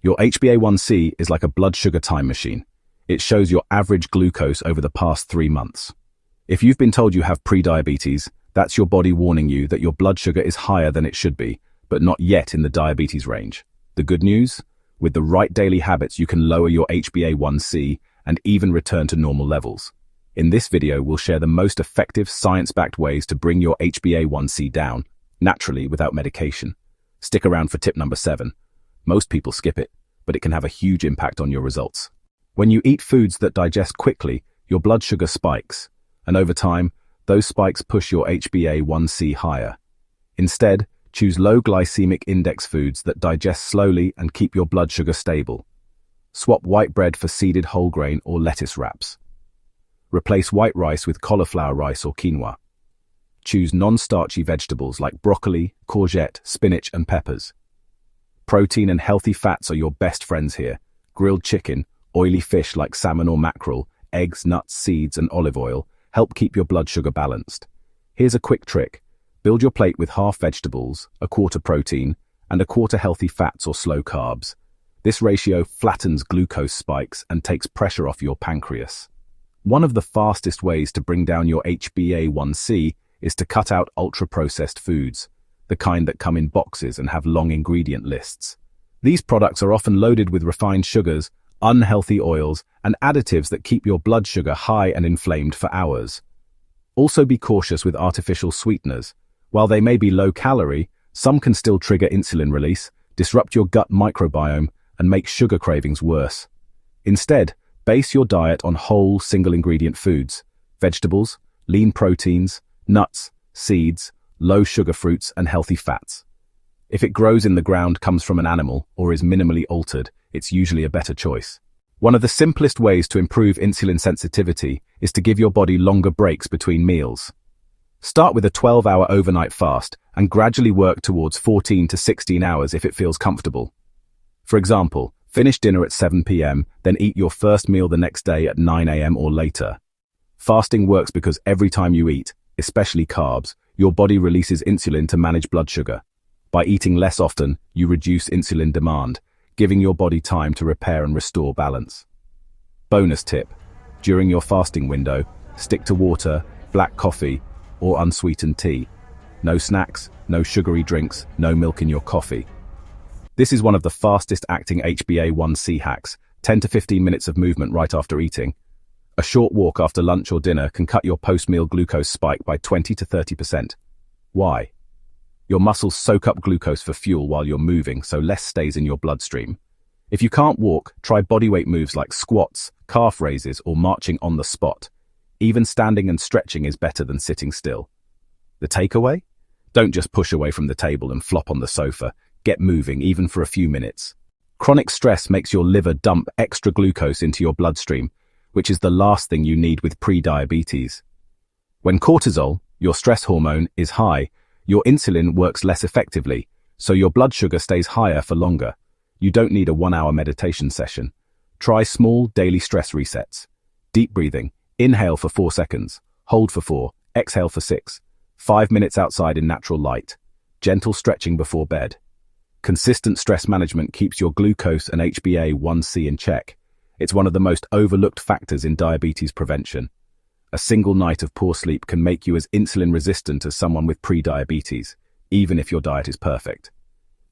Your HbA1c is like a blood sugar time machine. It shows your average glucose over the past 3 months. If you've been told you have prediabetes, that's your body warning you that your blood sugar is higher than it should be, but not yet in the diabetes range. The good news? With the right daily habits, you can lower your HbA1c and even return to normal levels. In this video, we'll share the most effective science-backed ways to bring your HbA1c down, naturally without medication. Stick around for tip number 7. Most people skip it, but it can have a huge impact on your results. When you eat foods that digest quickly, your blood sugar spikes, and over time, those spikes push your HbA1c higher. Instead, choose low-glycemic index foods that digest slowly and keep your blood sugar stable. Swap white bread for seeded whole grain or lettuce wraps. Replace white rice with cauliflower rice or quinoa. Choose non-starchy vegetables like broccoli, courgette, spinach, and peppers. Protein and healthy fats are your best friends here. Grilled chicken, oily fish like salmon or mackerel, eggs, nuts, seeds, and olive oil help keep your blood sugar balanced. Here's a quick trick. Build your plate with half vegetables, a quarter protein, and a quarter healthy fats or slow carbs. This ratio flattens glucose spikes and takes pressure off your pancreas. One of the fastest ways to bring down your HbA1c is to cut out ultra-processed foods, the kind that come in boxes and have long ingredient lists. These products are often loaded with refined sugars, unhealthy oils, and additives that keep your blood sugar high and inflamed for hours. Also be cautious with artificial sweeteners. While they may be low-calorie, some can still trigger insulin release, disrupt your gut microbiome, and make sugar cravings worse. Instead, base your diet on whole, single-ingredient foods, vegetables, lean proteins, nuts, seeds, low-sugar fruits, and healthy fats. If it grows in the ground, comes from an animal, or is minimally altered, it's usually a better choice. One of the simplest ways to improve insulin sensitivity is to give your body longer breaks between meals. Start with a 12-hour overnight fast and gradually work towards 14 to 16 hours if it feels comfortable. For example, finish dinner at 7 p.m., then eat your first meal the next day at 9 a.m. or later. Fasting works because every time you eat, especially carbs, your body releases insulin to manage blood sugar. By eating less often, you reduce insulin demand, giving your body time to repair and restore balance. Bonus tip: during your fasting window, stick to water, black coffee, or unsweetened tea. No snacks, no sugary drinks, no milk in your coffee. This is one of the fastest acting HbA1c hacks, 10 to 15 minutes of movement right after eating. A short walk after lunch or dinner can cut your post-meal glucose spike by 20 to 30%. Why? Your muscles soak up glucose for fuel while you're moving, so less stays in your bloodstream. If you can't walk, try bodyweight moves like squats, calf raises, or marching on the spot. Even standing and stretching is better than sitting still. The takeaway? Don't just push away from the table and flop on the sofa. Get moving, even for a few minutes. Chronic stress makes your liver dump extra glucose into your bloodstream, which is the last thing you need with pre-diabetes. When cortisol, your stress hormone, is high, your insulin works less effectively, so your blood sugar stays higher for longer. You don't need a 1-hour meditation session. Try small daily stress resets. Deep breathing. Inhale for 4 seconds. Hold for 4. Exhale for 6. 5 minutes outside in natural light. Gentle stretching before bed. Consistent stress management keeps your glucose and HbA1c in check. It's one of the most overlooked factors in diabetes prevention. A single night of poor sleep can make you as insulin resistant as someone with pre-diabetes, even if your diet is perfect.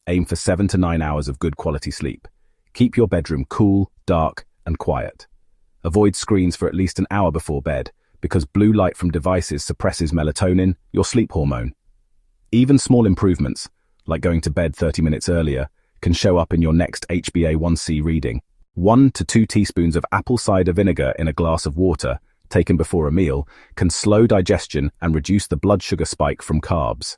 Aim for 7 to 9 hours of good quality sleep. Keep your bedroom cool, dark, and quiet. Avoid screens for at least an hour before bed, because blue light from devices suppresses melatonin, your sleep hormone. Even small improvements, like going to bed 30 minutes earlier, can show up in your next HbA1c reading. 1 to 2 teaspoons of apple cider vinegar in a glass of water, taken before a meal, can slow digestion and reduce the blood sugar spike from carbs.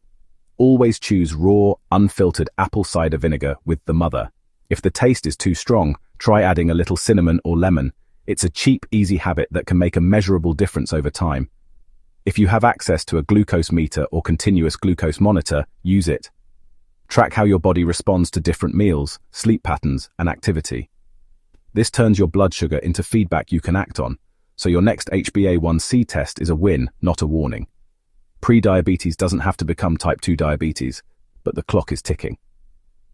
Always choose raw, unfiltered apple cider vinegar with the mother. If the taste is too strong, try adding a little cinnamon or lemon. It's a cheap, easy habit that can make a measurable difference over time. If you have access to a glucose meter or continuous glucose monitor, use it. Track how your body responds to different meals, sleep patterns, and activity. This turns your blood sugar into feedback you can act on, so your next HbA1c test is a win, not a warning. Pre-diabetes doesn't have to become type 2 diabetes, but the clock is ticking.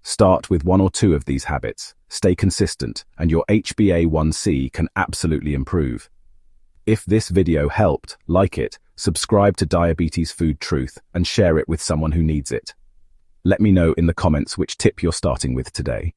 Start with one or two of these habits, stay consistent, and your HbA1c can absolutely improve. If this video helped, like it, subscribe to Diabetes Food Truth, and share it with someone who needs it. Let me know in the comments which tip you're starting with today.